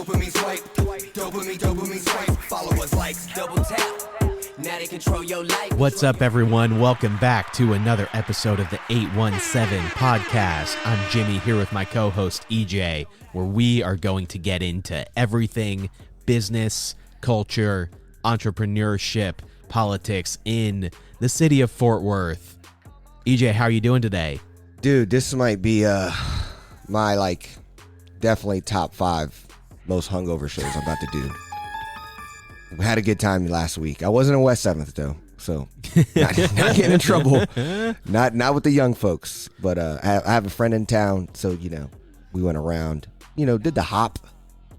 Dopamine swipe, dopamine swipe. Followers, likes, double tap. Now they control your life. What's up, everyone? Welcome back to another episode of the 817 podcast. I'm Jimmy here with my co-host EJ, where we are going to get into everything business, culture, entrepreneurship, politics in the city of Fort Worth. EJ, how are you doing today? Dude, this might be my definitely top 5 most hungover shows I'm about to do. We had a good time last week. I wasn't in West 7th though, so not getting in trouble. Not with the young folks, but I have a friend in town, so we went around. Did the hop,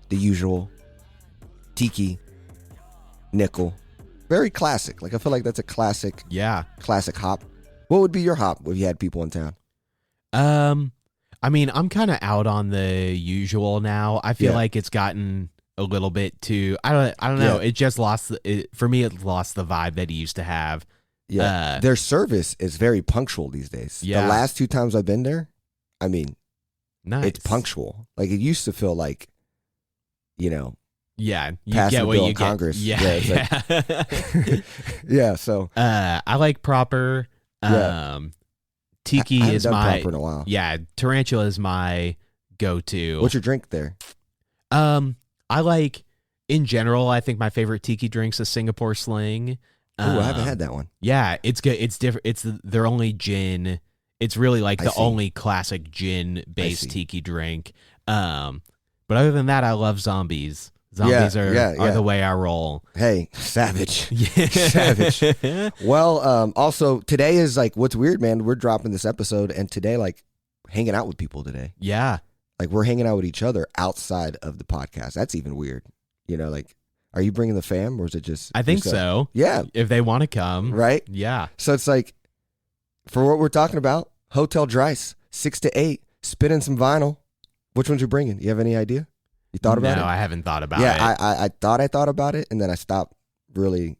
the usual, tiki, nickel, very classic. I feel like that's a classic. Yeah, classic hop. What would be your hop if you had people in town? I mean, I'm kind of out on the usual now. I feel like it's gotten a little bit too. I don't know. It just lost. For me, it lost the vibe that he used to have. Yeah, their service is very punctual these days. Yeah. The last 2 times I've been there, I mean, nice. It's punctual. It used to feel like, yeah, you passing get a what bill you in get. Congress. Yeah. Yeah. So I like proper. Tiki I haven't is done my proper in a while. Yeah. Tarantula is my go-to. What's your drink there? I like, in general, I think my favorite tiki drink's a Singapore Sling. Oh, I haven't had that one. Yeah, it's good. It's different. It's their only gin. It's really the only classic gin-based tiki drink. But other than that, I love zombies. Zombies are the way I roll. Hey, savage. Yeah. Savage. Well, also, today is what's weird, man. We're dropping this episode, and today, hanging out with people today. Yeah. We're hanging out with each other outside of the podcast. That's even weird. Are you bringing the fam, or is it just... I think so. Yeah. If they want to come. Right? Yeah. So it's for what we're talking about, Hotel Drice, 6 to 8, spinning some vinyl. Which ones you bringing? You have any idea? You thought about it? No, I haven't thought about it. Yeah, I thought about it, and then I stopped really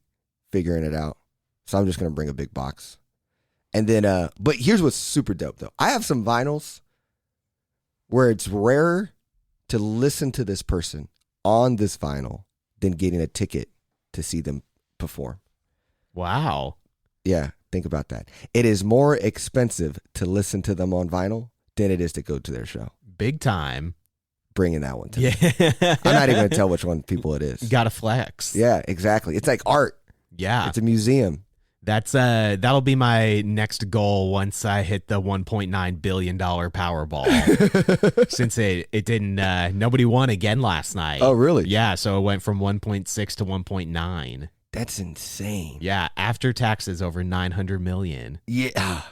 figuring it out. So I'm just going to bring a big box. And then, but here's what's super dope, though. I have some vinyls where it's rarer to listen to this person on this vinyl than getting a ticket to see them perform. Wow. Yeah, think about that. It is more expensive to listen to them on vinyl than it is to go to their show. Big time. Bringing that one to me. Yeah. I'm not even going to tell which one people it is. Gotta flex. Yeah, exactly. It's like art. Yeah. It's a museum. That'll be my next goal once I hit the $1.9 billion Powerball. Since it didn't, nobody won again last night. Oh, really? Yeah, so it went from 1.6 to 1.9. That's insane. Yeah, after taxes over 900 million. Yeah.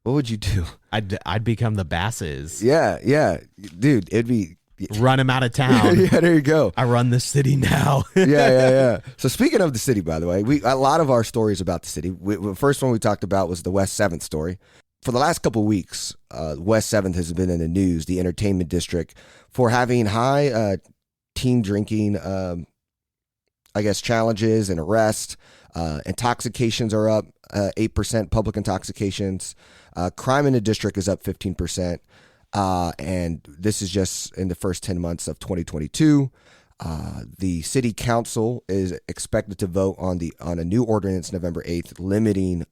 What would you do? I'd become the Basses. Yeah. Dude, it'd be... Run him out of town. Yeah, there you go. I run the city now. Yeah. So speaking of the city, by the way, a lot of our stories about the city. The first one we talked about was the West 7th story. For the last couple of weeks, West 7th has been in the news, the entertainment district, for having high teen drinking, challenges and arrests. Intoxications are up 8%, public intoxications. Crime in the district is up 15%. And this is just in the first 10 months of 2022. The city council is expected to vote on a new ordinance November 8th, limiting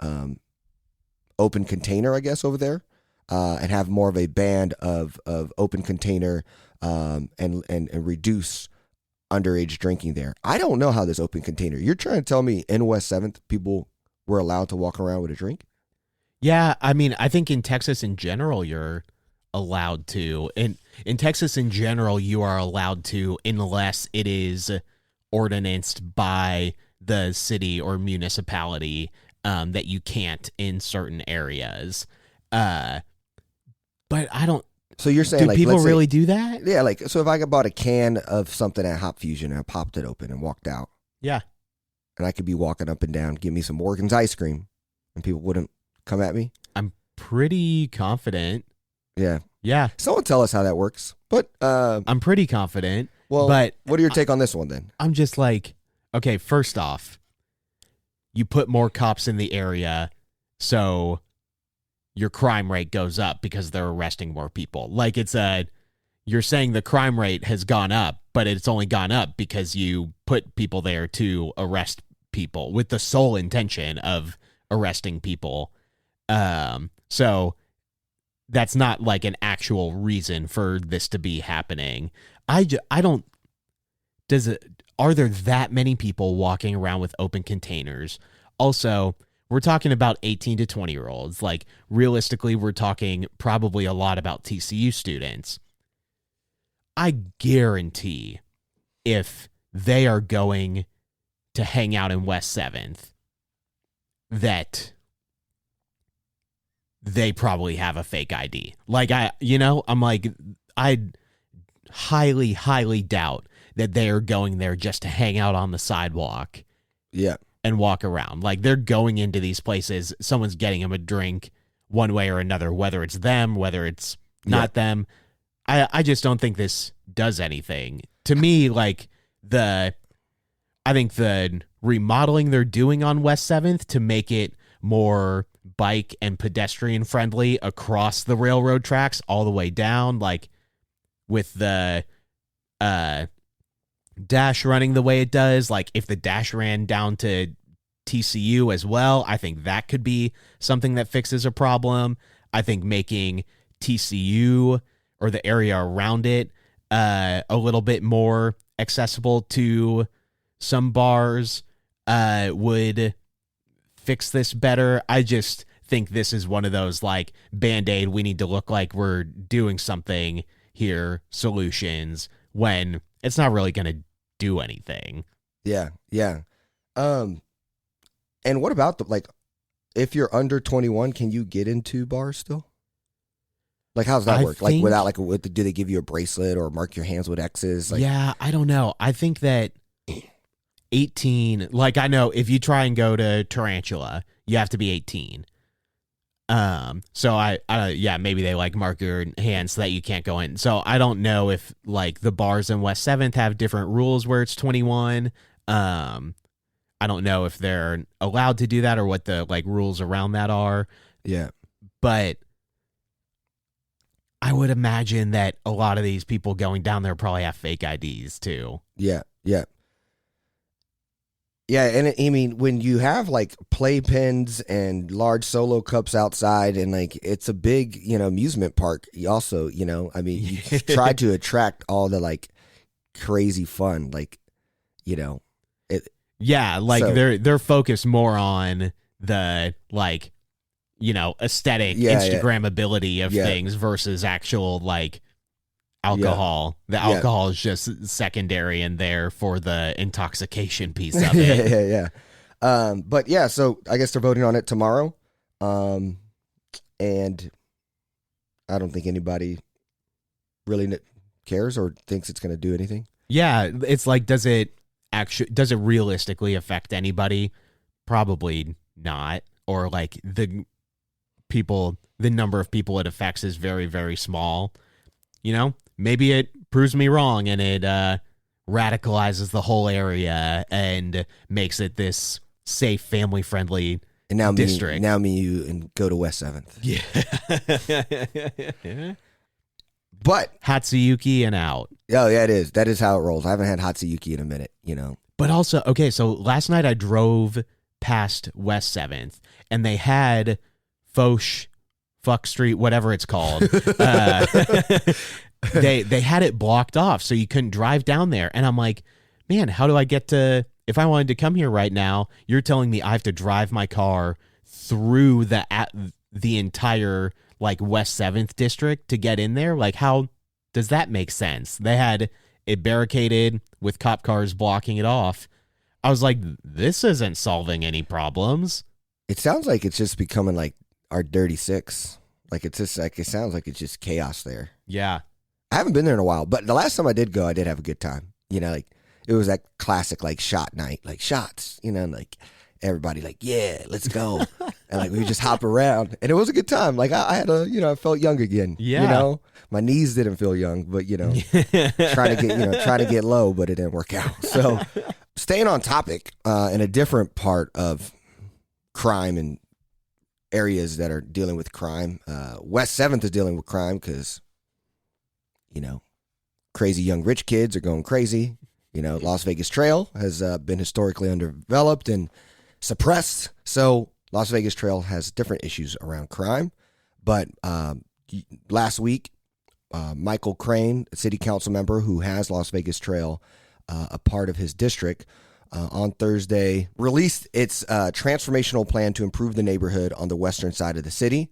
open container, over there, and have more of a ban of open container and reduce underage drinking there. I don't know how this open container. You're trying to tell me in West 7th people were allowed to walk around with a drink? Yeah, I mean, I think in Texas in general, you're allowed to. In Texas in general, you are allowed to, unless it is ordinanced by the city or municipality that you can't in certain areas. But I don't. So you're saying do people really do that? Yeah, so if I bought a can of something at Hop Fusion and I popped it open and walked out. Yeah. And I could be walking up and down, give me some Morgan's ice cream, and people wouldn't come at me. I'm pretty confident. Yeah. Someone tell us how that works. But I'm pretty confident. Well, but what are your take on this one then? I'm just okay, first off, you put more cops in the area, so your crime rate goes up because they're arresting more people. you're saying the crime rate has gone up, but it's only gone up because you put people there to arrest people with the sole intention of arresting people. So that's not like an actual reason for this to be happening. I don't, are there that many people walking around with open containers? Also, we're talking about 18 to 20-year-olds. Like, realistically, we're talking probably a lot about TCU students. I guarantee if they are going to hang out in West 7th, that they probably have a fake ID. Like, I'm like, I highly, highly doubt that they are going there just to hang out on the sidewalk. Yeah. And walk around. Like, they're going into these places, someone's getting them a drink one way or another, whether it's them, whether it's not them. I just don't think this does anything. To me, like, I think the remodeling they're doing on West 7th to make it more bike and pedestrian friendly across the railroad tracks all the way down, like with the dash running the way it does, like if the dash ran down to TCU as well, I think that could be something that fixes a problem. I think making TCU or the area around it a little bit more accessible to some bars would fix this better. I just think this is one of those like Band-Aid, we need to look like we're doing something here solutions when it's not really going to do anything. Yeah. And what about if you're under 21, can you get into bars still? Like, how's that work? Like, without do they give you a bracelet or mark your hands with X's? Like, yeah, I don't know. I think that 18, like, I know if you try and go to Tarantula, you have to be 18. So maybe they like mark your hands so that you can't go in. So I don't know if like the bars in West 7th have different rules where it's 21. I don't know if they're allowed to do that or what the like rules around that are. Yeah. But I would imagine that a lot of these people going down there probably have fake IDs too. Yeah. And I mean, when you have like playpens and large solo cups outside and like it's a big, amusement park, you also, I mean, you try to attract all the like crazy fun, like, it. Yeah, like so, they're focused more on the like, aesthetic Instagrammability of things versus actual like alcohol. The alcohol is just secondary in there for the intoxication piece of it. Yeah. But yeah, so I guess they're voting on it tomorrow. And I don't think anybody really cares or thinks it's going to do anything. Yeah, it's like, does it realistically affect anybody? Probably not. Or like the number of people it affects is very, very small. Maybe it proves me wrong and it radicalizes the whole area and makes it this safe, family-friendly district. Now me, you, and go to West 7th. Yeah. But Hatsuyuki and out. Oh, yeah, it is. That is how it rolls. I haven't had Hatsuyuki in a minute, But also, okay, so last night I drove past West 7th and they had Fuck Street, whatever it's called. They had it blocked off so you couldn't drive down there. And I'm like, man, how do I get to, if I wanted to come here right now, you're telling me I have to drive my car through the entire like West 7th district to get in there? Like, how does that make sense? They had it barricaded with cop cars blocking it off. I was like, this isn't solving any problems. It sounds like it's just becoming like our Dirty Six. Like, it's just like, it sounds like it's just chaos there. Yeah. I haven't been there in a while, but the last time I did go, I did have a good time. Like it was that classic like shot night, like shots, and like everybody like, yeah, let's go. And like we would just hop around and it was a good time. Like I had I felt young again. Yeah. My knees didn't feel young, but trying to get low, but it didn't work out. So staying on topic, in a different part of crime and areas that are dealing with crime, West 7th is dealing with crime because crazy young rich kids are going crazy. Las Vegas Trail has been historically underdeveloped and suppressed. So Las Vegas Trail has different issues around crime. But last week, Michael Crane, a city council member who has Las Vegas Trail a part of his district, on Thursday released its transformational plan to improve the neighborhood on the western side of the city.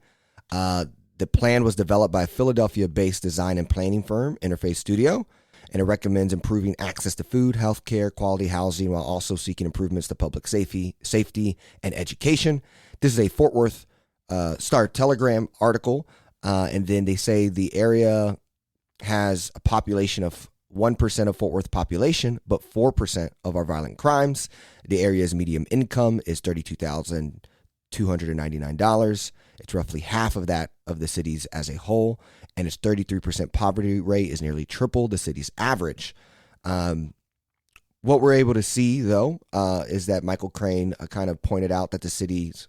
The plan was developed by a Philadelphia-based design and planning firm, Interface Studio, and it recommends improving access to food, healthcare, quality housing, while also seeking improvements to public safety, and education. This is a Fort Worth Star-Telegram article, and then they say the area has a population of 1% of Fort Worth population, but 4% of our violent crimes. The area's median income is $32,299. It's roughly half of that of the city's as a whole, and its 33% poverty rate is nearly triple the city's average. What we're able to see, though, is that Michael Crane kind of pointed out that the city's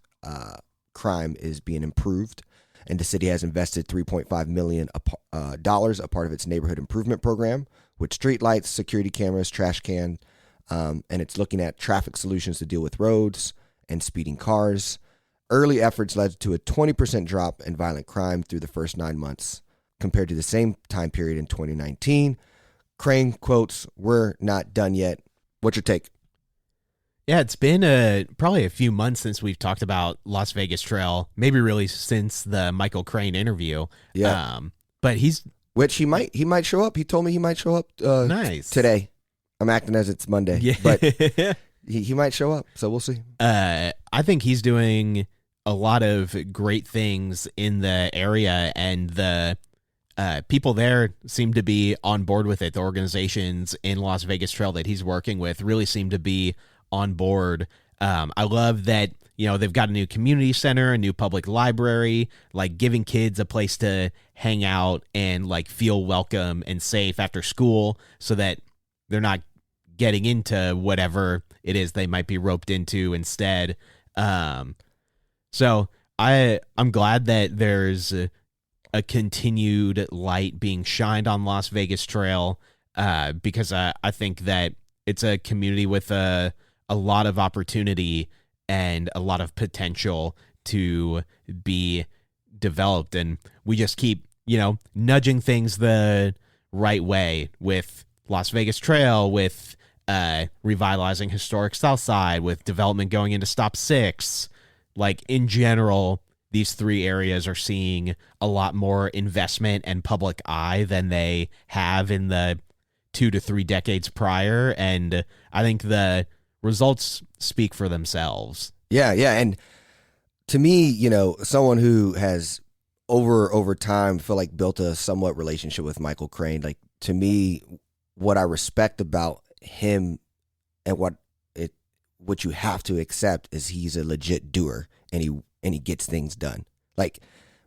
crime is being improved, and the city has invested $3.5 million a part of its neighborhood improvement program with streetlights, security cameras, trash can, and it's looking at traffic solutions to deal with roads and speeding cars. Early efforts led to a 20% drop in violent crime through the first 9 months compared to the same time period in 2019. Crane quotes, "We're not done yet." What's your take? Yeah, it's been probably a few months since we've talked about Las Vegas Trail, maybe really since the Michael Crane interview. Yeah. But Which he might show up. He told me he might show up nice today. I'm acting as it's Monday. Yeah. But he might show up, so we'll see. I think he's doing a lot of great things in the area, and the people there seem to be on board with it. The organizations in Las Vegas Trail that he's working with really seem to be on board. I love that, they've got a new community center, a new public library, like giving kids a place to hang out and like feel welcome and safe after school so that they're not getting into whatever it is they might be roped into instead. So I'm glad that there's a continued light being shined on Las Vegas Trail, because I think that it's a community with a lot of opportunity and a lot of potential to be developed. And we just keep, nudging things the right way with Las Vegas Trail, with revitalizing historic South Side, with development going into Stop 6. Like, in general, these three areas are seeing a lot more investment and public eye than they have in the 2 to 3 decades prior. And I think the results speak for themselves. Yeah. And to me, someone who has over time feel like built a somewhat relationship with Michael Crane, like, to me, what I respect about him and what you have to accept is he's a legit doer, and he gets things done. Like,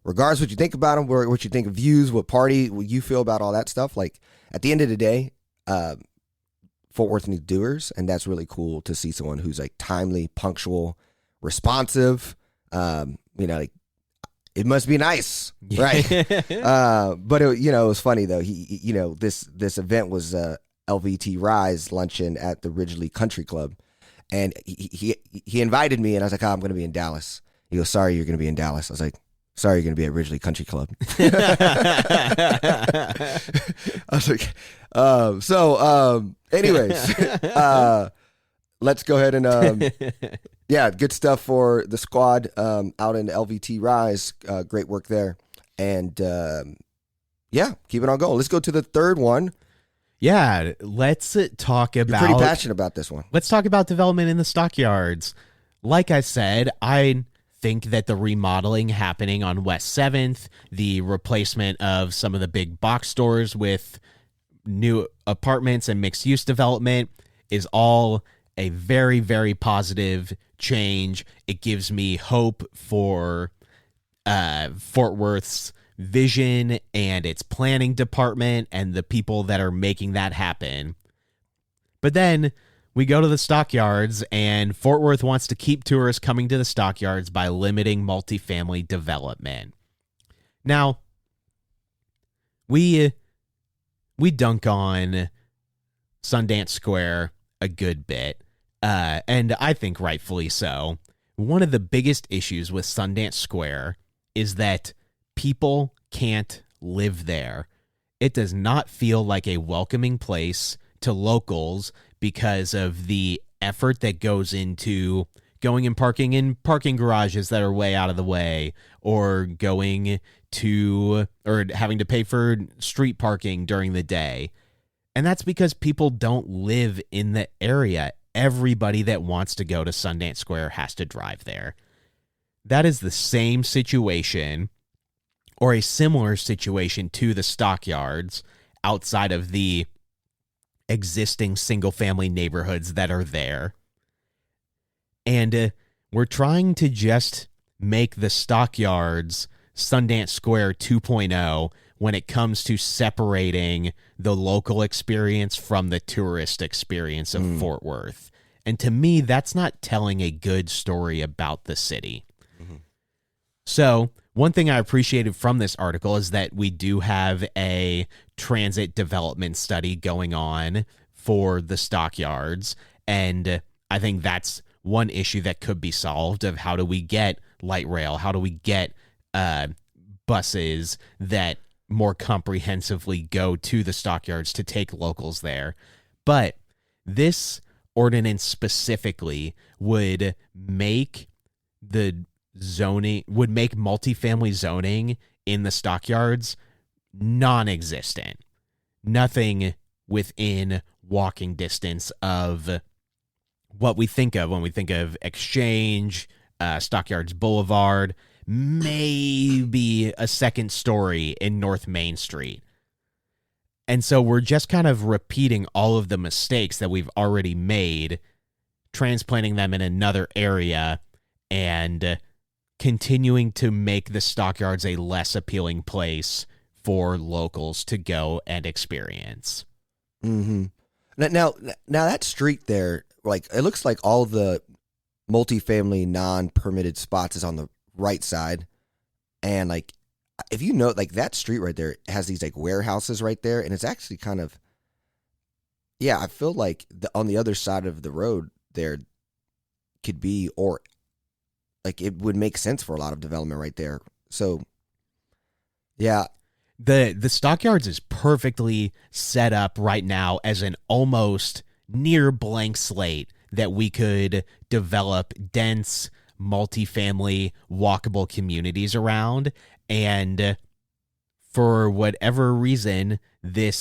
regardless what you think about him, what you think of views, what you feel about all that stuff, like, at the end of the day, Fort Worth needs doers, and that's really cool to see someone who's like timely, punctual, responsive. Like, it must be nice, right? But it was funny though. He this event was LVT Rise luncheon at the Ridgely Country Club, and he invited me, and I was like, I'm going to be in Dallas. He goes, "Sorry, you're going to be in Dallas." I was like, "Sorry, you're going to be at Ridgely Country Club." I was like, anyways, let's go ahead and, good stuff for the squad out in LVT Rise. Great work there. And, keep it on going. Let's go to the third one. Yeah, let's talk about... You're pretty passionate about this one. Let's talk about development in the Stockyards. Like I said, I think that the remodeling happening on West 7th, the replacement of some of the big box stores with new apartments and mixed-use development is all a very, very positive change. It gives me hope for Fort Worth's vision and its planning department and the people that are making that happen. But then we go to the Stockyards, and Fort Worth wants to keep tourists coming to the Stockyards by limiting multifamily development. Now, we we dunk on Sundance Square a good bit, and I think rightfully so. One of the biggest issues with Sundance Square is that people can't live there. It does not feel like a welcoming place to locals because of the effort that goes into going and parking in parking garages that are way out of the way, or going to, or having to pay for street parking during the day. And that's because people don't live in the area. Everybody that wants to go to Sundance Square has to drive there. That is the same situation, or a similar situation to the Stockyards, outside of the existing single-family neighborhoods that are there. And we're trying to just make the Stockyards Sundance Square 2.0 when it comes to separating the local experience from the tourist experience of Fort Worth. And to me, that's not telling a good story about the city. So one thing I appreciated from this article is that we do have a transit development study going on for the Stockyards. And I think that's one issue that could be solved, of how do we get light rail? How do we get buses that more comprehensively go to the Stockyards to take locals there? But this ordinance specifically would make multifamily zoning in the Stockyards non-existent. Nothing within walking distance of what we think of when we think of Exchange, Stockyards Boulevard, maybe a second story in North Main Street. And so we're just kind of repeating all of the mistakes that we've already made, transplanting them in another area, and continuing to make the Stockyards a less appealing place for locals to go and experience. Mm-hmm. Now that street there, like, it looks like all the multifamily non-permitted spots is on the right side, and like, if you know, like, that street right there has these like warehouses right there, and it's actually kind of, yeah, I feel like on the other side of the road there could be, or like, it would make sense for a lot of development right there. So, yeah. The Stockyards is perfectly set up right now as an almost near blank slate that we could develop dense, multifamily, walkable communities around. And for whatever reason, the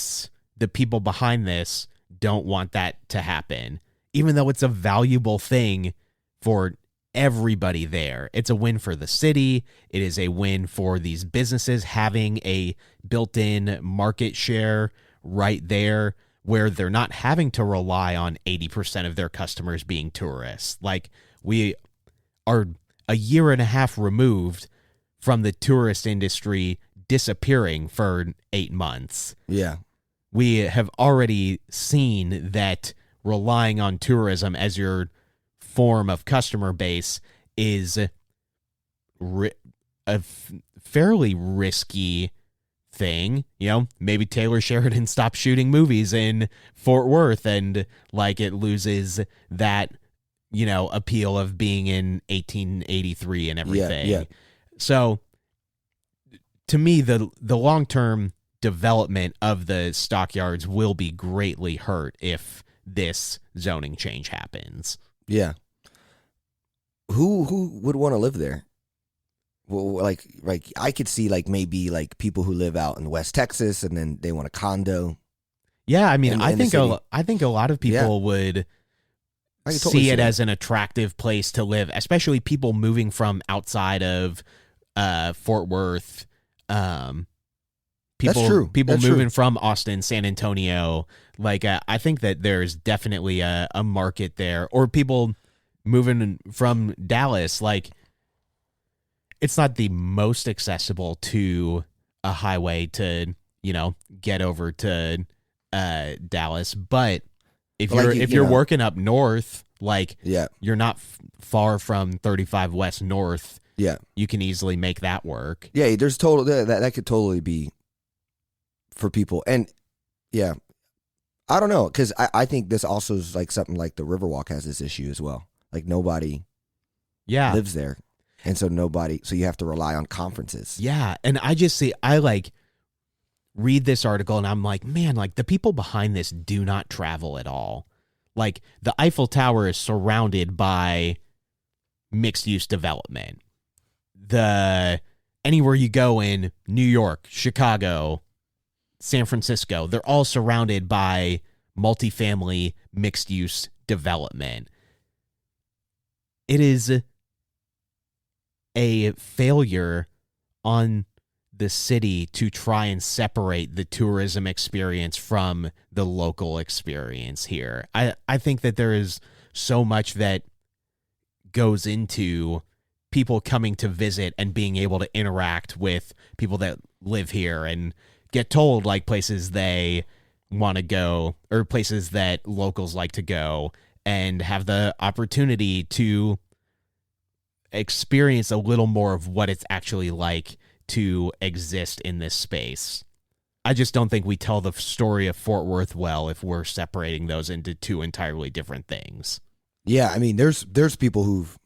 people behind this don't want that to happen, even though it's a valuable thing for everybody there. It's a win for the city. It is a win for these businesses having a built-in market share right there, where they're not having to rely on 80% of their customers being tourists. Like, we are a year and a half removed from the tourist industry disappearing for 8 months. Yeah. We have already seen that relying on tourism as your form of customer base is a fairly risky thing. You know, maybe Taylor Sheridan stops shooting movies in Fort Worth, and like, it loses that, you know, appeal of being in 1883 and everything. Yeah. So to me, the long-term development of the Stockyards will be greatly hurt if this zoning change happens. Yeah. Who would want to live there? Well, like I could see, like, maybe like people who live out in West Texas and then they want a condo. Yeah, I mean, I think a lot of people would see it as an attractive place to live, especially people moving from outside of Fort Worth. People, That's true. People moving from Austin, San Antonio. Like, I think that there's definitely a market there, or people moving from Dallas. Like, it's not the most accessible to a highway to, you know, get over to Dallas, but if you're working up north, like, you're not far from 35 West North. Yeah, you can easily make that work. Yeah, there's that could totally be for people. And Yeah. I don't know, because I think this also is like something like the Riverwalk has this issue as well. Like nobody Yeah. lives there. And so so you have to rely on conferences. Yeah. And I like read this article and I'm like, man, like the people behind this do not travel at all. Like the Eiffel Tower is surrounded by mixed use development. Anywhere you go in New York, Chicago, San Francisco, they're all surrounded by multifamily mixed use development. It is a failure on the city to try and separate the tourism experience from the local experience here. I think that there is so much that goes into people coming to visit and being able to interact with people that live here and get told like places they want to go or places that locals like to go and have the opportunity to experience a little more of what it's actually like to exist in this space. I just don't think we tell the story of Fort Worth well if we're separating those into two entirely different things. Yeah, I mean, there's people who've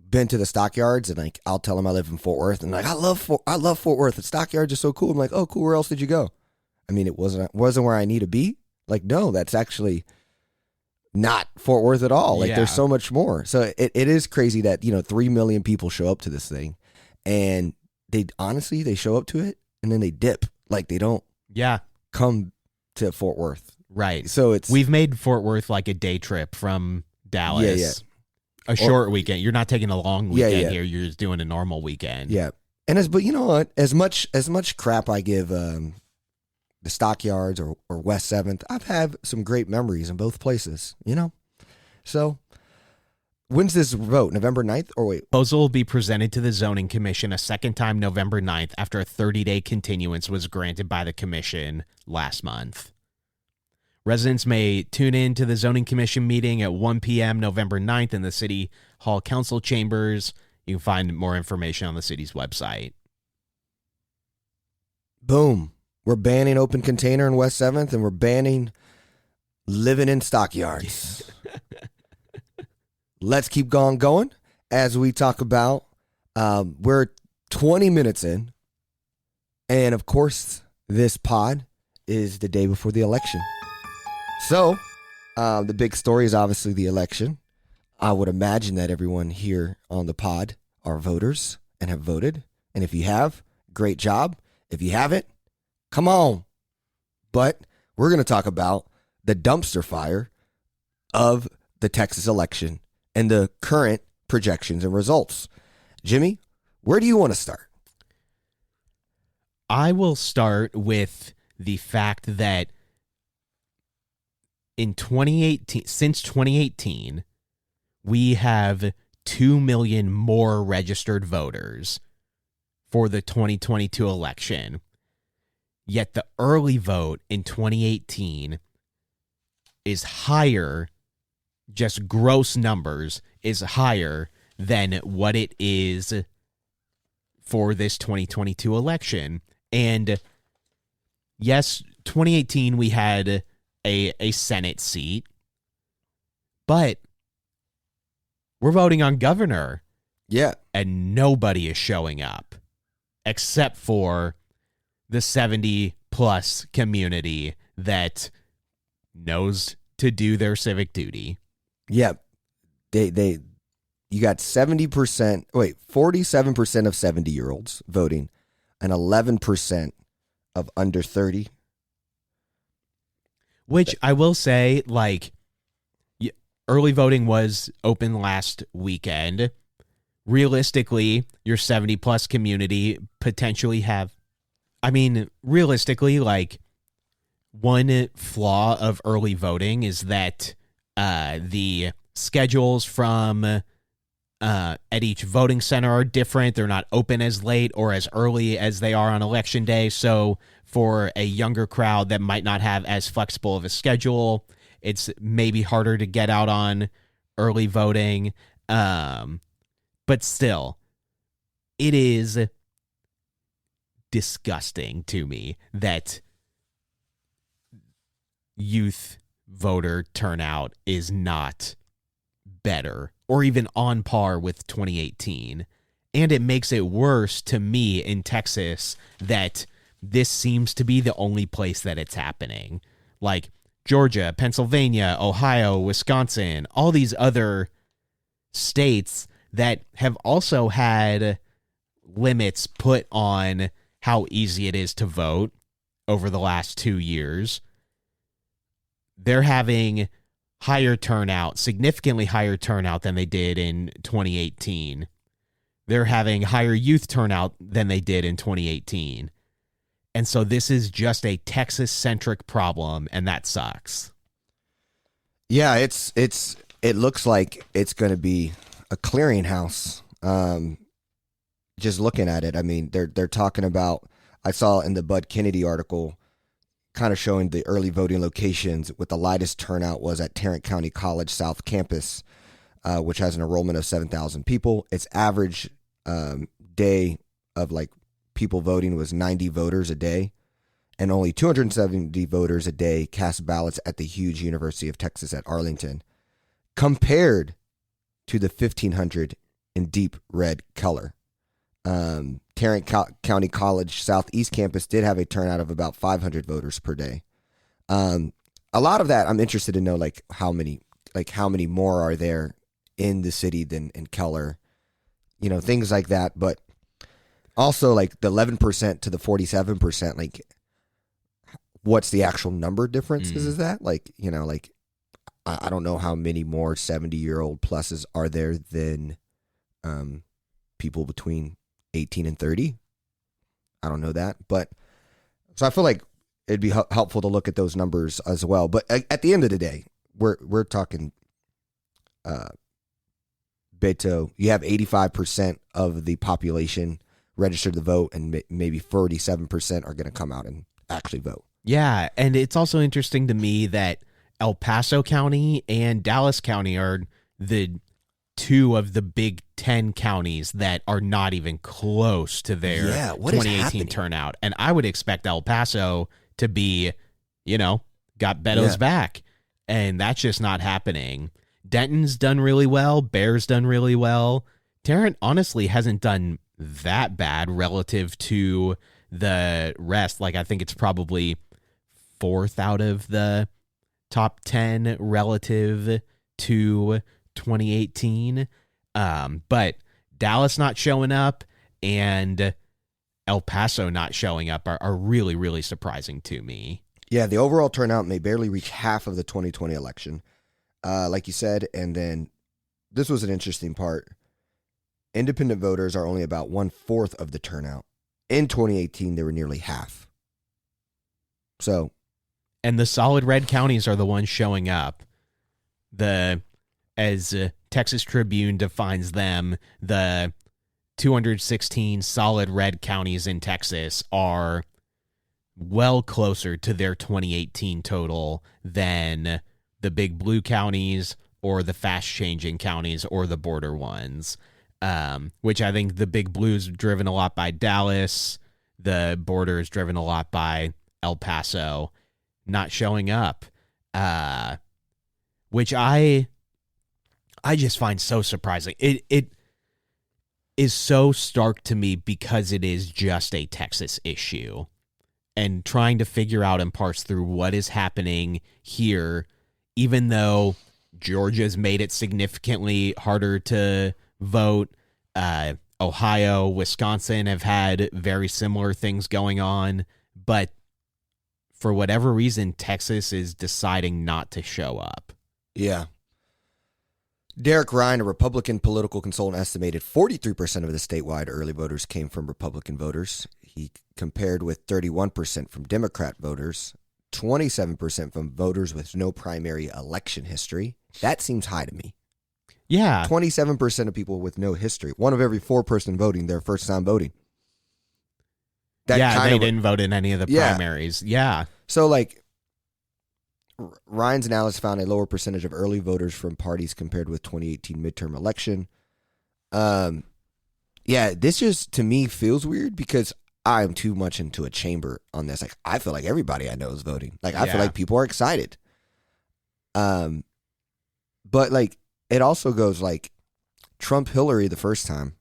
been to the Stockyards and like I'll tell them I live in Fort Worth and like I love Fort Worth. The Stockyards are so cool. I'm like, oh, cool. Where else did you go? I mean, it wasn't where I need to be. Like, no, that's actually not Fort Worth at all. Like, there's so much more. So it is crazy that 3 million people show up to this thing, and they show up to it and then they dip. Like they don't come to Fort Worth. Right. So we've made Fort Worth like a day trip from Dallas. Yeah. A short weekend. You're not taking a long weekend here. You're just doing a normal weekend. Yeah. But you know what? As much crap I give the Stockyards or West 7th, I've had some great memories in both places, So when's this vote? November 9th? Or wait. Proposal will be presented to the Zoning Commission a second time November 9th after a 30-day continuance was granted by the commission last month. Residents may tune in to the Zoning Commission meeting at 1 p.m. November 9th in the City Hall Council Chambers. You can find more information on the city's website. Boom. We're banning open container in West 7th, and we're banning living in Stockyards. Let's keep going as we talk about, we're 20 minutes in, and of course, this pod is the day before the election. So, the big story is obviously the election. I would imagine that everyone here on the pod are voters and have voted. And if you have, great job. If you haven't, come on. But we're going to talk about the dumpster fire of the Texas election and the current projections and results. Jimmy, where do you want to start? I will start with the fact that since 2018, we have 2 million more registered voters for the 2022 election. Yet the early vote in 2018 is higher, just gross numbers, is higher than what it is for this 2022 election. And yes, 2018 we had a Senate seat, but we're voting on governor. Yeah. And nobody is showing up except for the 70 plus community that knows to do their civic duty. Yeah. You got 47% of 70-year-olds voting and 11% of under 30. Which I will say, like, early voting was open last weekend. Realistically, your 70 plus community potentially realistically, like, one flaw of early voting is that the schedules from at each voting center are different. They're not open as late or as early as they are on election day. So for a younger crowd that might not have as flexible of a schedule, it's maybe harder to get out on early voting. But still, it is disgusting to me that youth voter turnout is not better or even on par with 2018. And it makes it worse to me in Texas that this seems to be the only place that it's happening. Like Georgia, Pennsylvania, Ohio, Wisconsin, all these other states that have also had limits put on how easy it is to vote over the last 2 years. They're having higher turnout, significantly higher turnout than they did in 2018. They're having higher youth turnout than they did in 2018. And so this is just a Texas-centric problem, and that sucks. Yeah, it looks like it's going to be a clearinghouse. Just looking at it, I mean, they're talking about. I saw in the Bud Kennedy article, kind of showing the early voting locations. With the lightest turnout was at Tarrant County College South Campus, which has an enrollment of 7,000 people. Its average day of like people voting was 90 voters a day, and only 270 voters a day cast ballots at the huge University of Texas at Arlington, compared to the 1,500 in deep red color. Tarrant County College Southeast Campus did have a turnout of about 500 voters per day. A lot of that I'm interested to know, like how many more are there in the city than in Keller, things like that. But also like the 11% to the 47%, like what's the actual number differences is that? Like, I don't know how many more 70-year-old pluses are there than people between 18 and 30. I don't know that. But so I feel like it'd be helpful to look at those numbers as well. But at the end of the day, we're talking Beto, you have 85% of the population registered to vote, and maybe 47% are going to come out and actually vote. Yeah, and it's also interesting to me that El Paso County and Dallas County are the two of the Big 10 counties that are not even close to their 2018 turnout. And I would expect El Paso to be, got Beto's back. And that's just not happening. Denton's done really well. Bear's done really well. Tarrant honestly hasn't done that bad relative to the rest. Like, I think it's probably fourth out of the top 10 relative to 2018. But Dallas not showing up and El Paso not showing up are really, really surprising to me. Yeah, the overall turnout may barely reach half of the 2020 election, like you said. And then this was an interesting part. Independent voters are only about 1/4 of the turnout. In 2018, they were nearly half. So, and the solid red counties are the ones showing up. As Texas Tribune defines them, the 216 solid red counties in Texas are well closer to their 2018 total than the big blue counties or the fast-changing counties or the border ones, which I think the big blue is driven a lot by Dallas. The border is driven a lot by El Paso not showing up, which I just find so surprising. It is so stark to me because it is just a Texas issue. And trying to figure out and parse through what is happening here, even though Georgia's made it significantly harder to vote. Ohio, Wisconsin have had very similar things going on. But for whatever reason, Texas is deciding not to show up. Yeah. Derek Ryan, a Republican political consultant, estimated 43% of the statewide early voters came from Republican voters. He compared with 31% from Democrat voters, 27% from voters with no primary election history. That seems high to me. Yeah. 27% of people with no history. One of every 4 person voting, their first time voting. They didn't vote in any of the primaries. Yeah. So, like, Ryan's analysis found a lower percentage of early voters from parties compared with 2018 midterm election. This just, to me, feels weird because I'm too much into a chamber on this. Like, I feel like everybody I know is voting. Like, I feel Yeah. like people are excited. But like, it also goes like Trump Hillary the first time.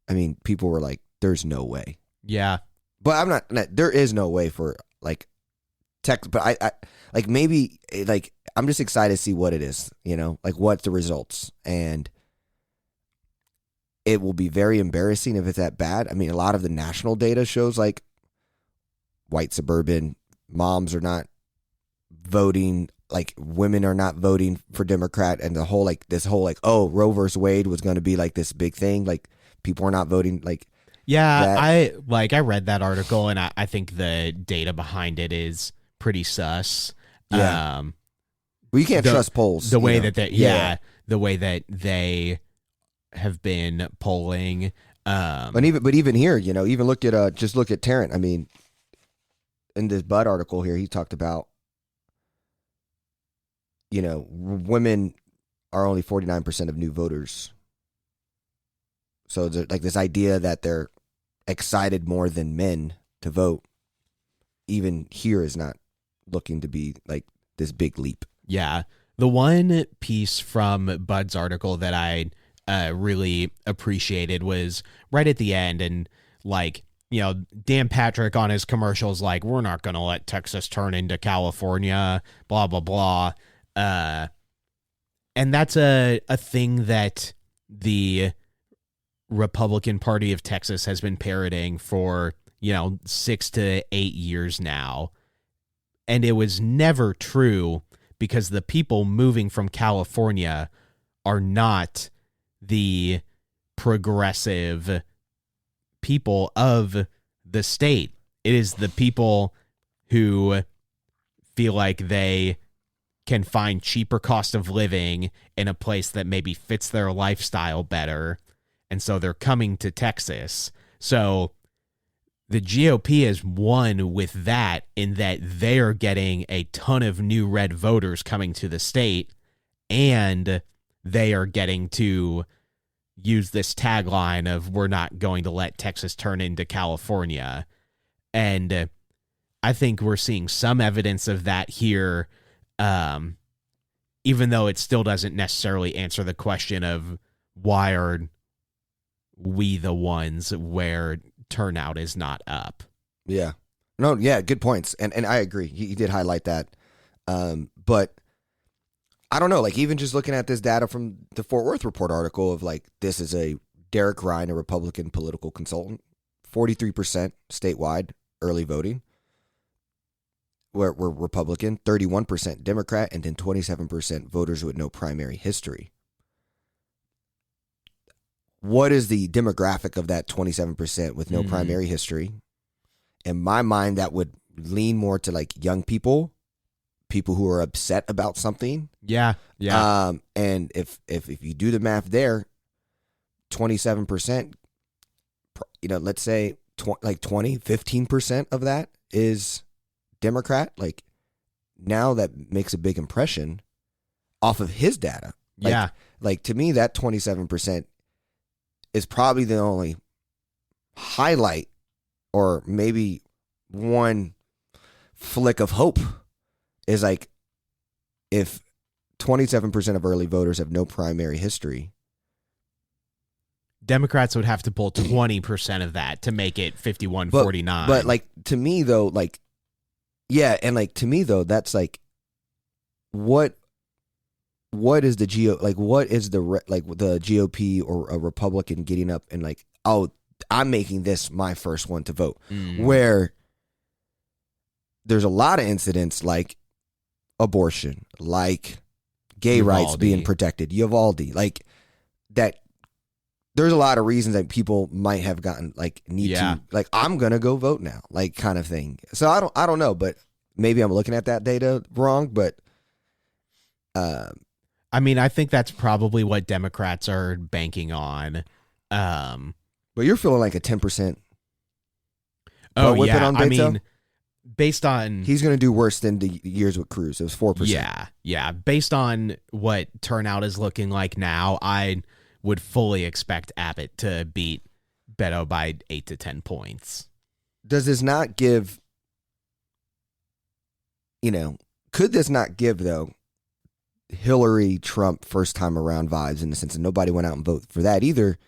I mean, people were like, "There's no way." Yeah. But I'm not. There is no way for like tech. But I like maybe like I'm just excited to see what it is. You know, like what's the results, and it will be very embarrassing if it's that bad. I mean, a lot of the national data shows like white suburban moms are not voting. Like women are not voting for Democrat, and the whole like this whole like, oh, Roe versus Wade was going to be like this big thing. Like people are not voting. Like, yeah, that. I read that article, and I think the data behind it is pretty sus. Yeah. Well, you can't trust polls. The way that they, the way that they have been polling. But even here, you know, even look at just look at Tarrant. I mean, in this Bud article here, he talked about, you know, women are only 49% of new voters. So there's like this idea that they're excited more than men to vote, even here is not looking to be like this big leap. Yeah. The one piece from Bud's article that I really appreciated was right at the end, and like, you know, Dan Patrick on his commercials, like, we're not going to let Texas turn into California, blah, blah, blah. And that's a thing that the Republican Party of Texas has been parroting for, you know, 6 to 8 years now. And it was never true, because the people moving from California are not the progressive people of the state. It is the people who feel like they can find cheaper cost of living in a place that maybe fits their lifestyle better. And so they're coming to Texas. So the GOP has won with that, in that they are getting a ton of new red voters coming to the state, and they are getting to use this tagline of, we're not going to let Texas turn into California. And I think we're seeing some evidence of that here, even though it still doesn't necessarily answer the question of why are we the ones where turnout is not up. Yeah. No, yeah, good points. And I agree. He did highlight that. But I don't know, like even just looking at this data from the Fort Worth Report article of like, this is a Derek Ryan, a Republican political consultant, 43% statewide early voting. We're Republican, 31% Democrat, and then 27% voters with no primary history. What is the demographic of that 27% with no primary history? In my mind, that would lean more to like young people who are upset about something. Yeah. Yeah. And if you do the math there, 27%, you know, let's say 15% of that is Democrat. Like, now that makes a big impression off of his data. Like, yeah. Like, to me, that 27% is probably the only highlight, or maybe one flick of hope, is like, if 27% of early voters have no primary history, Democrats would have to pull 20% of that to make it 51-49. But like, to me though, like, yeah, and like, to me though, that's like, what is the what is the GOP or a Republican getting up and like, oh, I'm making this my first one to vote, where there's a lot of incidents like abortion, like gay rights being protected, Uvalde, like that. There's a lot of reasons that people might have gotten like to like, I'm gonna go vote now, like kind of thing. So I don't know, but maybe I'm looking at that data wrong. But I mean, I think that's probably what Democrats are banking on. But you're feeling like a 10%. Oh yeah, on I mean, based on he's going to do worse than the years with Cruz. It was 4%. Yeah. Based on what turnout is looking like now, I would fully expect Abbott to beat Beto by 8 to 10 points. Does this not give, could this not give, though, Hillary Trump first time around vibes, in the sense that nobody went out and voted for that either?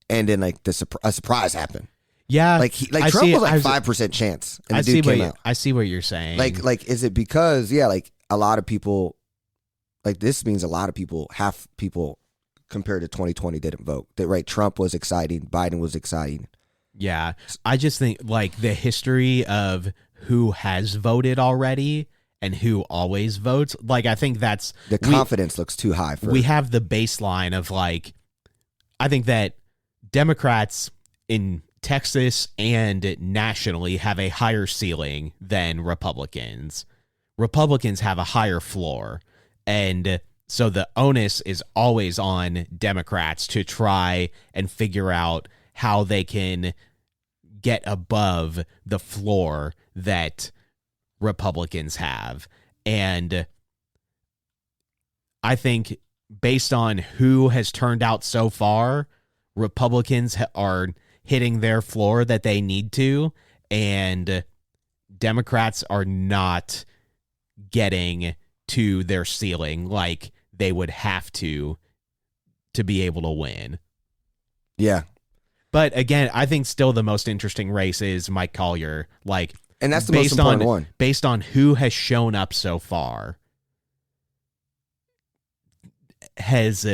And then a surprise happened. Yeah. Trump was 5% chance. And the dude came out. I see what you're saying. Is it because, a lot of people, this means a lot of people, half people compared to 2020 didn't vote. That, right? Trump was exciting. Biden was exciting. Yeah. I just think the history of who has voted already and who always votes, I think that's the confidence looks too high for. We have the baseline of I think that Democrats in Texas and nationally have a higher ceiling than Republicans. Republicans have a higher floor. And so the onus is always on Democrats to try and figure out how they can get above the floor that Republicans have. And I think based on who has turned out so far, Republicans are hitting their floor that they need to, and Democrats are not getting to their ceiling like they would have to be able to win. Yeah. But again, I think still the most interesting race is Mike Collier. And that's the most important one. Based on who has shown up so far, has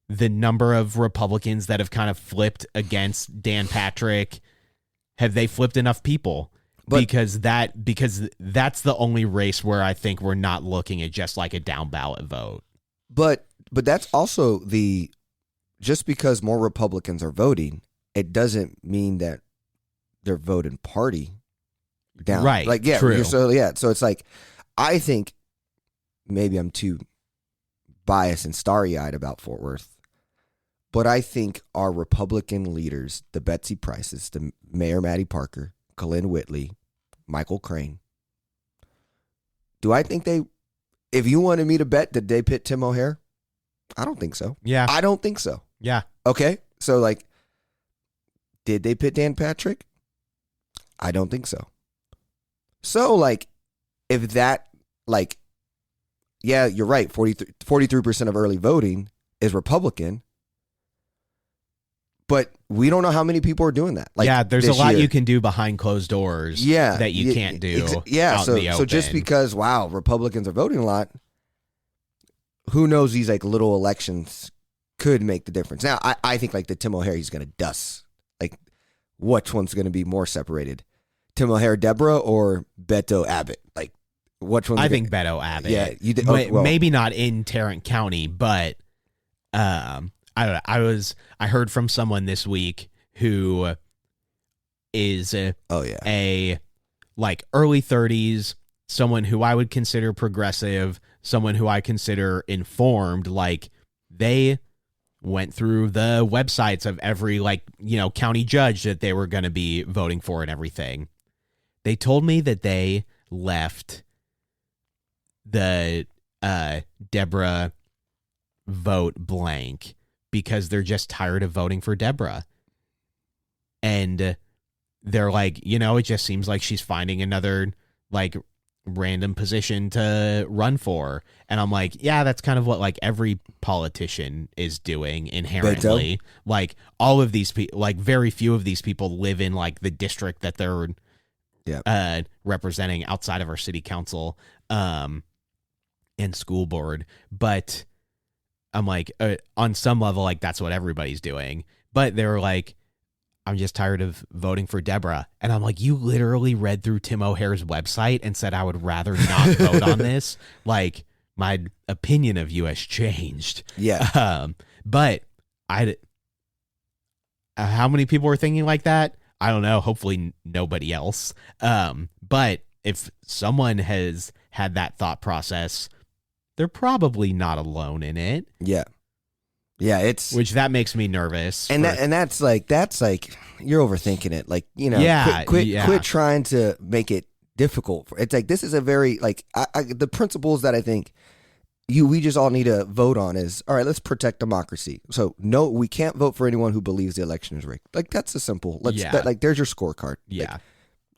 the number of Republicans that have kind of flipped against Dan Patrick, have they flipped enough people? Because that's the only race where I think we're not looking at just a down ballot vote. But that's also just because more Republicans are voting, it doesn't mean that they're voting party down. Right. True. So it's I think maybe I'm too biased and starry-eyed about Fort Worth, but I think our Republican leaders, the Betsy Prices, the Mayor Mattie Parker, Colin Whitley, Michael Crane, do I think if you wanted me to bet, did they pit Tim O'Hare? I don't think so. Yeah. I don't think so. Yeah. Okay. So did they pit Dan Patrick? I don't think so. So if that, yeah, you're right. 43% of early voting is Republican, but we don't know how many people are doing that. There's a lot you can do behind closed doors. That you can't do. Out in the open. So just because Republicans are voting a lot, who knows? These little elections could make the difference. Now, I think the Tim O'Hare, he's going to dust. Which one's going to be more separated? Tim O'Hare, Deborah, or Beto Abbott? Which one? I think Beto Abbott. Yeah, you did. Maybe not in Tarrant County, but I don't know. I heard from someone this week who is a early 30s, someone who I would consider progressive, someone who I consider informed. They went through the websites of every county judge that they were going to be voting for and everything. They told me that they left the Deborah vote blank because they're just tired of voting for Deborah. And they're it just seems like she's finding another random position to run for. And I'm yeah, that's kind of what every politician is doing inherently. All of these people, very few of these people live in the district that they're representing outside of our city council and school board. But I'm on some level, that's what everybody's doing. But they were I'm just tired of voting for Deborah. And I'm you literally read through Tim O'Hare's website and said I would rather not vote on this. My opinion of you has changed. Yeah. But how many people are thinking like that? I don't know. Hopefully nobody else. But if someone has had that thought process, they're probably not alone in it. Yeah. Yeah, which that makes me nervous. And that's you're overthinking it. Quit trying to make it difficult. It's this is a very the principles that I think we just all need to vote on is, all right, let's protect democracy. So no, we can't vote for anyone who believes the election is rigged. Like, that's a simple, there's your scorecard. Yeah. Like,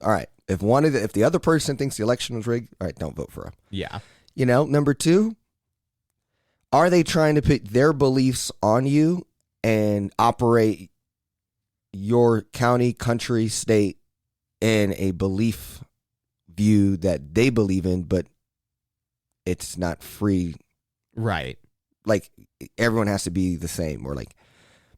all right. If the other person thinks the election was rigged, all right, don't vote for them. Yeah. Number two, are they trying to put their beliefs on you and operate your county, country, state in a belief view that they believe in, but it's not free? Right. Like, everyone has to be the same, or like,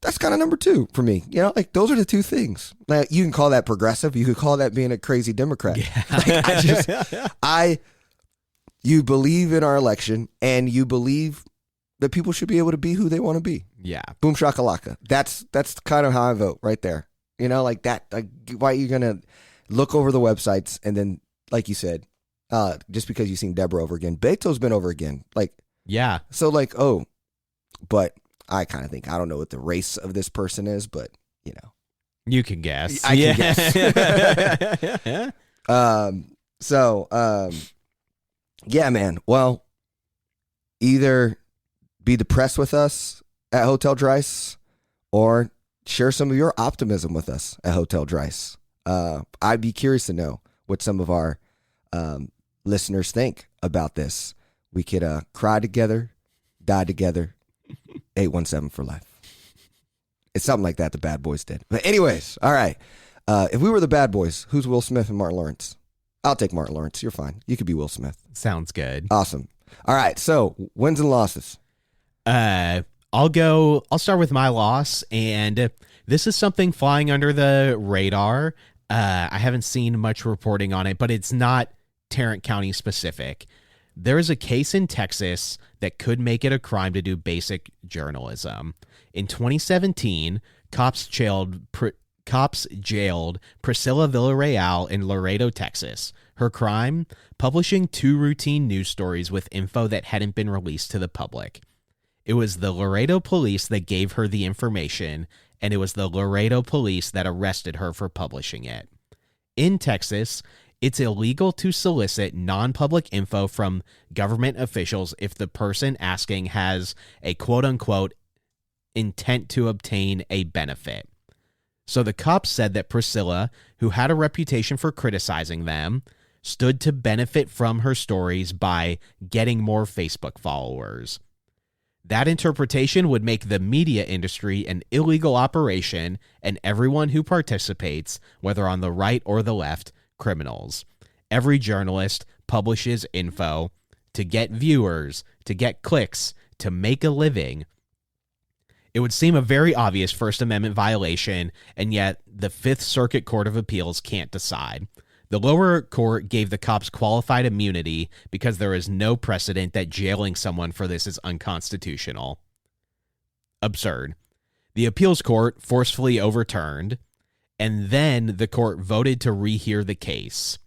that's kind of number two for me. Like, those are the two things. Like, you can call that progressive. You could call that being a crazy Democrat. Yeah. Like, you believe in our election, and you believe that people should be able to be who they want to be. Yeah. Boom shakalaka. That's kind of how I vote right there. Like that. Like, why are you gonna look over the websites and then, like you said, just because you've seen Deborah over again, Beto's been over again. Like, yeah. So like, but I kind of think, I don't know what the race of this person is, but you can guess. I can guess. Yeah, man. Well, either be depressed with us at Hotel Dries or share some of your optimism with us at Hotel Dries. I'd be curious to know what some of our listeners think about this. We could cry together, die together, 817 for life. It's something like that the Bad Boys did. But anyways, all right. If we were the Bad Boys, who's Will Smith and Martin Lawrence? I'll take Martin Lawrence. You're fine. You could be Will Smith. Sounds good. Awesome. All right. So, wins and losses. I'll start with my loss, and this is something flying under the radar. I haven't seen much reporting on it, but it's not Tarrant County specific. There is a case in Texas that could make it a crime to do basic journalism. In 2017, cops jailed Priscilla Villarreal in Laredo, Texas. Her crime? Publishing 2 routine news stories with info that hadn't been released to the public. It was the Laredo police that gave her the information, and it was the Laredo police that arrested her for publishing it. In Texas, it's illegal to solicit non-public info from government officials if the person asking has a quote-unquote intent to obtain a benefit. So the cops said that Priscilla, who had a reputation for criticizing them, stood to benefit from her stories by getting more Facebook followers. That interpretation would make the media industry an illegal operation and everyone who participates, whether on the right or the left, criminals. Every journalist publishes info to get viewers, to get clicks, to make a living. It would seem a very obvious First Amendment violation, and yet the Fifth Circuit Court of Appeals can't decide. The lower court gave the cops qualified immunity because there is no precedent that jailing someone for this is unconstitutional. Absurd. The appeals court forcefully overturned, and then the court voted to rehear the case.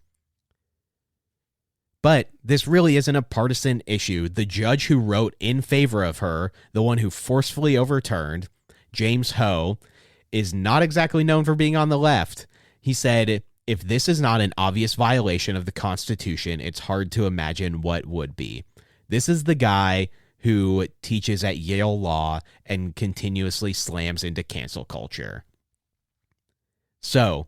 But this really isn't a partisan issue. The judge who wrote in favor of her, the one who forcefully overturned, James Ho, is not exactly known for being on the left. He said, if this is not an obvious violation of the Constitution, it's hard to imagine what would be. This is the guy who teaches at Yale Law and continuously slams into cancel culture. So,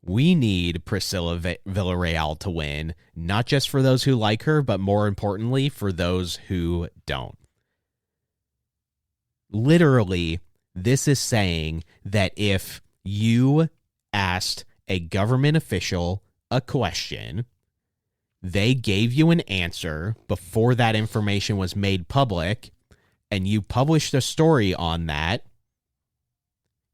we need Priscilla Villarreal to win, not just for those who like her, but more importantly, for those who don't. Literally, this is saying that if you asked a government official a question, they gave you an answer before that information was made public, and you published a story on that,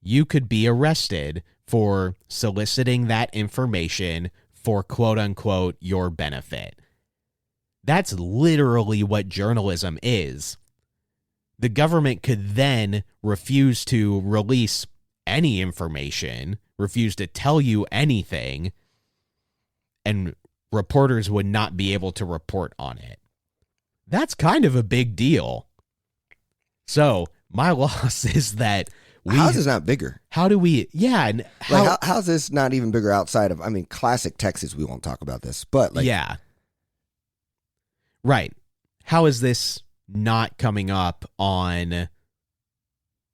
you could be arrested for soliciting that information for quote-unquote your benefit. That's literally what journalism is. The government could then refuse to release any information, refuse to tell you anything, and reporters would not be able to report on it. That's kind of a big deal. So, my loss is that how is this not bigger? How do we, yeah. And how's this not even bigger outside of, classic Texas, we won't talk about this, but yeah. Right. how is this not coming up on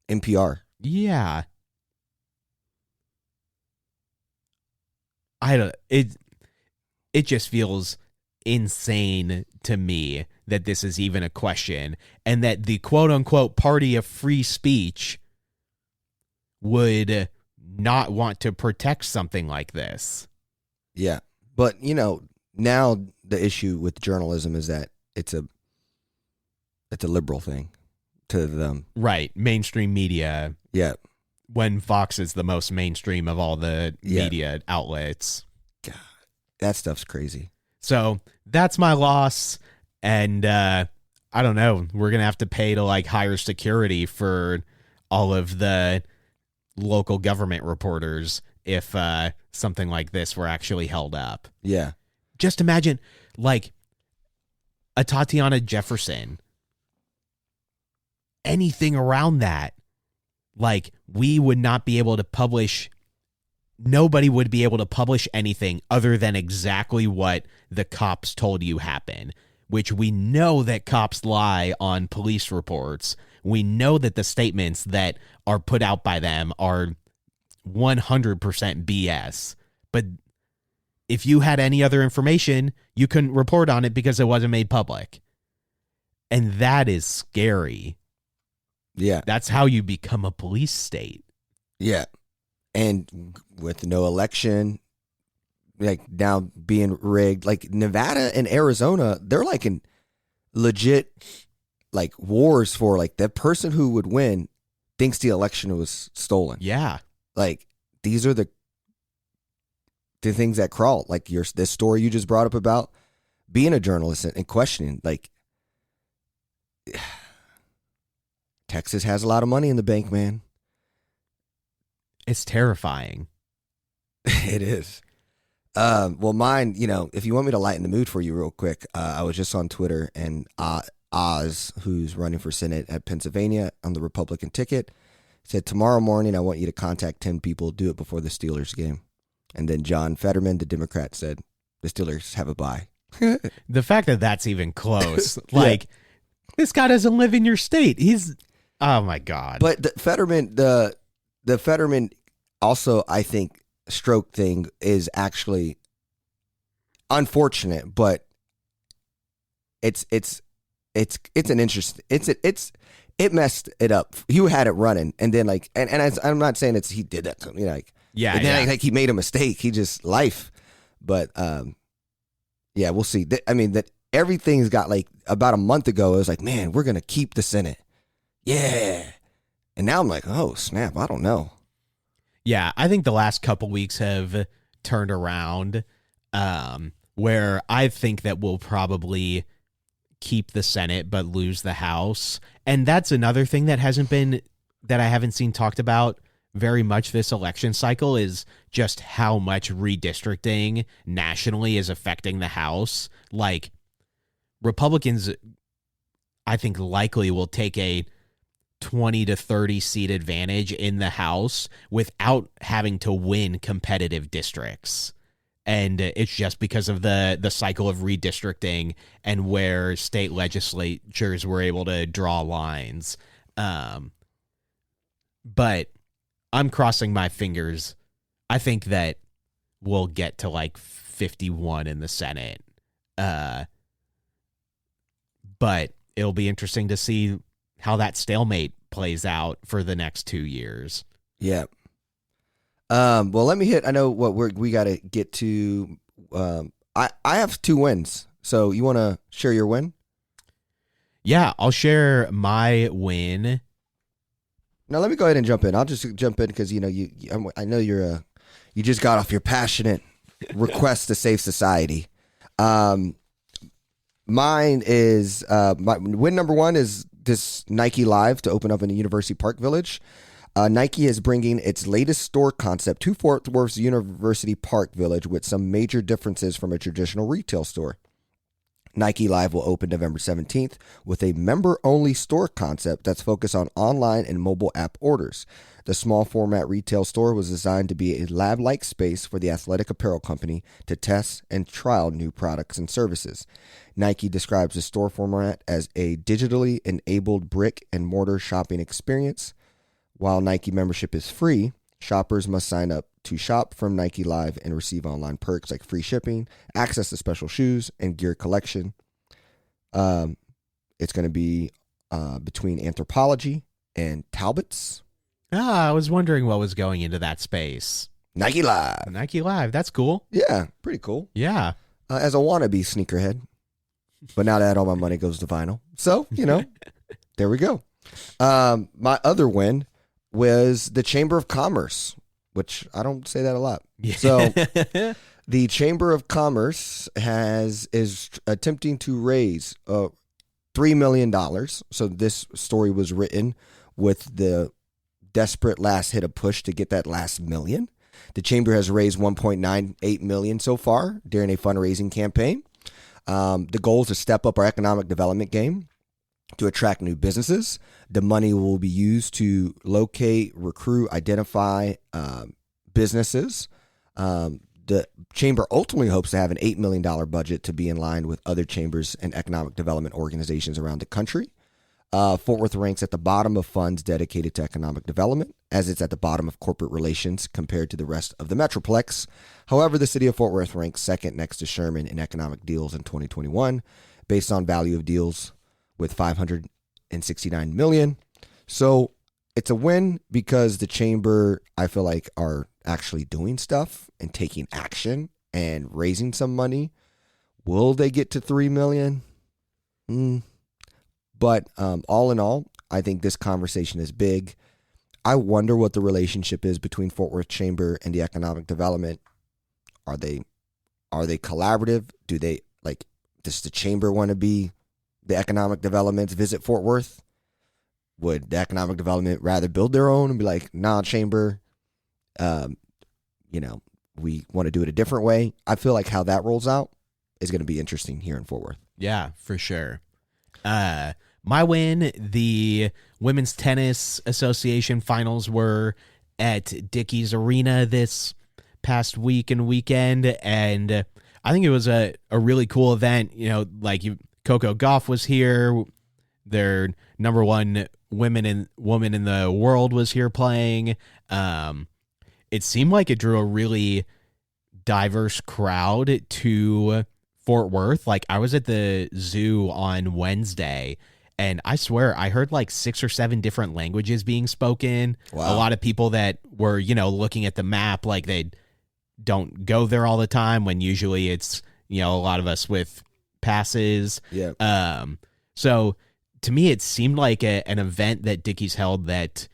NPR. Yeah. I don't it just feels insane to me that this is even a question and that the quote unquote party of free speech would not want to protect something like this. Yeah. But, now the issue with journalism is that it's a liberal thing to them. Right. Mainstream media. Yeah. When Fox is the most mainstream of all the media outlets. God, that stuff's crazy. So that's my loss. And I don't know. We're going to have to pay to hire security for all of the local government reporters if something like this were actually held up. Yeah. Just imagine a Tatiana Jefferson. Anything around that. We would not be able to publish. Nobody would be able to publish anything other than exactly what the cops told you happened, which we know that cops lie on police reports. We know that the statements that are put out by them are 100% BS. But if you had any other information, you couldn't report on it because it wasn't made public. And that is scary. Yeah. That's how you become a police state. Yeah. And with no election, now being rigged, Nevada and Arizona, they're in legit wars for the person who would win thinks the election was stolen. Yeah. These are the things that crawl. This story you just brought up about being a journalist and questioning, Texas has a lot of money in the bank, man. It's terrifying. It is. Well, mine, if you want me to lighten the mood for you real quick, I was just on Twitter and Oz, who's running for Senate at Pennsylvania on the Republican ticket, said, tomorrow morning, I want you to contact 10 people, do it before the Steelers game. And then John Fetterman, the Democrat, said, the Steelers have a bye. The fact that that's even close, this guy doesn't live in your state. He's, oh my God. But the Fetterman also, I think, stroke thing is actually unfortunate, but it's an interest. It messed it up. He had it running, and then I'm not saying he did that to me, yeah, and then he made a mistake. He just life, but yeah, we'll see. That everything's got about a month ago. It was man, we're gonna keep the Senate, yeah, and now I'm oh snap, I don't know. Yeah, I think the last couple weeks have turned around, where I think that we'll probably keep the Senate but lose the House. And that's another thing that I haven't seen talked about very much this election cycle is just how much redistricting nationally is affecting the House. Republicans, I think, likely will take a 20 to 30 seat advantage in the House without having to win competitive districts. And it's just because of the cycle of redistricting and where state legislatures were able to draw lines. But I'm crossing my fingers. I think that we'll get to 51 in the Senate. But it'll be interesting to see how that stalemate plays out for the next 2 years. Yeah. Well, let me hit. I know what we got to get to. I have 2 wins. So you want to share your win? Yeah, I'll share my win. Now let me go ahead and jump in. I'll just jump in because I know you just got off your passionate request to save society. Mine is my win number 1 is this Nike Live to open up in the University Park Village. Nike is bringing its latest store concept to Fort Worth's University Park Village with some major differences from a traditional retail store. Nike Live will open November 17th with a member-only store concept that's focused on online and mobile app orders. The small format retail store was designed to be a lab-like space for the athletic apparel company to test and trial new products and services. Nike describes the store format as a digitally enabled brick and mortar shopping experience. While Nike membership is free, shoppers must sign up to shop from Nike Live and receive online perks like free shipping, access to special shoes, and gear collection. It's going to be between Anthropologie and Talbot's. I was wondering what was going into that space. Nike Live. Nike Live, that's cool. Yeah, pretty cool. Yeah. As a wannabe sneakerhead. But now that all my money goes to vinyl. So, there we go. My other win was the Chamber of Commerce, which I don't say that a lot. Yeah. So the Chamber of Commerce is attempting to raise $3 million. So this story was written with the desperate last hit of push to get that last million. The Chamber has raised $1.98 million so far during a fundraising campaign. The goal is to step up our economic development game to attract new businesses. The money will be used to locate, recruit, identify businesses. The Chamber ultimately hopes to have an $8 million budget to be in line with other chambers and economic development organizations around the country. Fort Worth ranks at the bottom of funds dedicated to economic development, as it's at the bottom of corporate relations compared to the rest of the Metroplex. However, the city of Fort Worth ranks second next to Sherman in economic deals in 2021, based on value of deals with $569 million. So it's a win because the chamber, I feel like, are actually doing stuff and taking action and raising some money. Will they get to $3 million? But all in all, I think this conversation is big. I wonder what the relationship is between Fort Worth Chamber and the economic development. Are they collaborative? Does the chamber want to be the economic development's Visit Fort Worth? Would the economic development rather build their own and be like, nah, chamber, we want to do it a different way? I feel like how that rolls out is going to be interesting here in Fort Worth. Yeah, for sure. My win, the Women's Tennis Association finals were at Dickies Arena this past week and weekend, and I think it was a really cool event. Coco Gauff was here. Their number one woman in the world was here playing. It seemed like it drew a really diverse crowd to Fort Worth. Like, I was at the zoo on Wednesday, and I swear I heard like 6 or 7 different languages being spoken. Wow. A lot of people that were, looking at the map, like they don't go there all the time, when usually it's, a lot of us with passes. Yeah. So to me, it seemed like an event that Dickies held that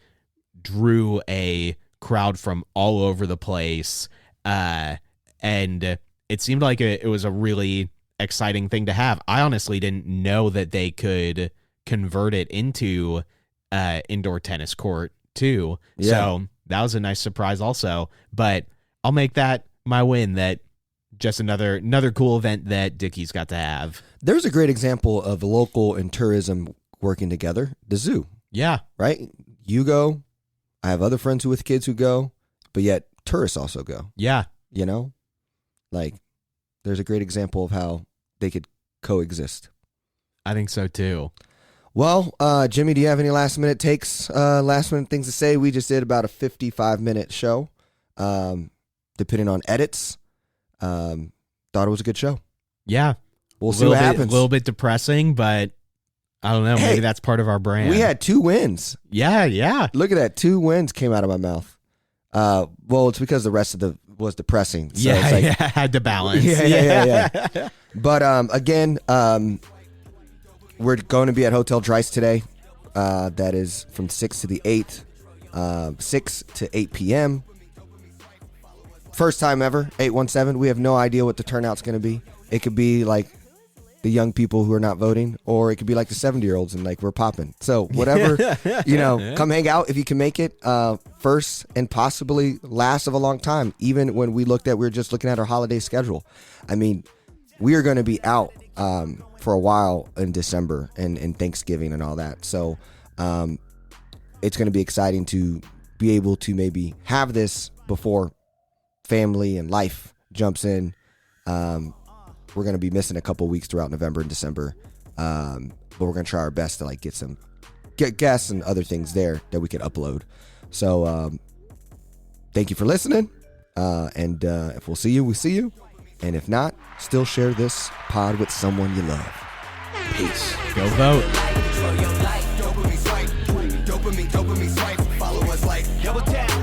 drew a crowd from all over the place. And it seemed like it was a really exciting thing to have. I honestly didn't know that they could convert it into indoor tennis court too. Yeah. So that was a nice surprise also. But I'll make that my win, that just another cool event that Dickies got to have. There's a great example of local and tourism working together. The zoo. Yeah. Right? You go. I have other friends with kids who go, but yet tourists also go. Yeah. There's a great example of how they could coexist. I think so too. Well, Jimmy, do you have any last minute takes, last minute things to say? We just did about a 55-minute show, depending on edits. Thought it was a good show. Yeah. We'll see what happens. A little bit depressing, but I don't know. Maybe that's part of our brand. We had 2 wins. Yeah. Look at that. 2 wins came out of my mouth. Well, it's because the rest of the was depressing. So yeah, it's like, yeah, had to balance. Yeah. But again, we're going to be at Hotel Dryce today. That is from 6 to the 8th, 6 to 8 p.m. First time ever, 817. We have no idea what the turnout's going to be. It could be like the young people who are not voting, or it could be like the 70-year-olds and like we're popping. So whatever, come hang out if you can make it. First and possibly last of a long time. Even when we were just looking at our holiday schedule. I mean, we are going to be out for a while in December and Thanksgiving and all that. So it's going to be exciting to be able to maybe have this before family and life jumps in. We're going to be missing a couple weeks throughout November and December. But we're going to try our best to like get guests and other things there that we can upload. So thank you for listening. And if we'll see you, we'll see you. And if not, still share this pod with someone you love. Peace. Go vote. Dopamine swipe. Follow us like double tap.